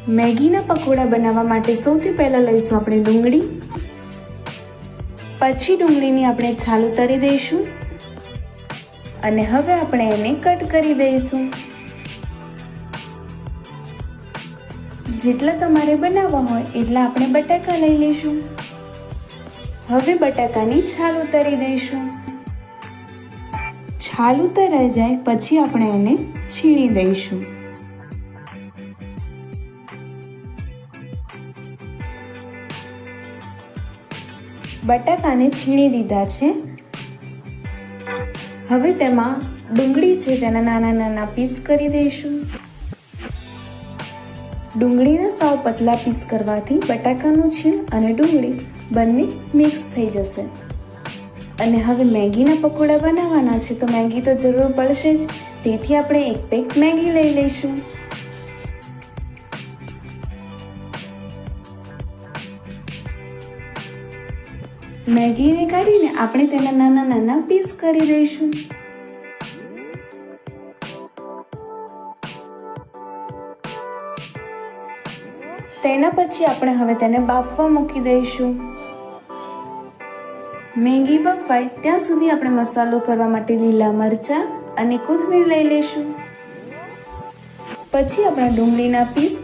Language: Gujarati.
મેગીના પકોડા બનાવવા માટે સૌથી પહેલાં લઈશું આપણે ડુંગળી, પછી ડુંગળીની આપણે છાલ ઉતારી દઈશું અને હવે આપણે એને કટ કરી દઈશું. જેટલા તમારે બનાવવા હોય એટલા આપણે બટાકા લઈ લઈશું. હવે બટાકાની છાલ ઉતારી દઈશું. છાલ ઉતરાઈ જાય પછી આપણે એને છીણી દઈશું. બટાકાને છીણી દીધા છે. હવે તેમાં ડુંગળી છે તેના નાના નાના પીસ કરી દઈશું. ડુંગળીના સાવ પતલા પીસ કરવાથી બટાકાનું છીણ અને ડુંગળી બંને મિક્સ થઈ જશે. અને હવે મેગીના પકોડા બનાવવાના છે તો મેગી તો જરૂર પડશે જ, તેથી આપણે એક પેક મેગી લઈ લઈશું. મેગીને કાઢીને આપણે તેના નાના નાના પીસ કરી દઈશું. તેના પછી આપણે હવે તેને બાફવા મૂકી દઈશું. મેગી બફાય ત્યાં સુધી આપણે મસાલો કરવા માટે લીલા મરચાં અને કોથમીર લઈ લઈશું. પછી આપણે ડુંગળીના પીસ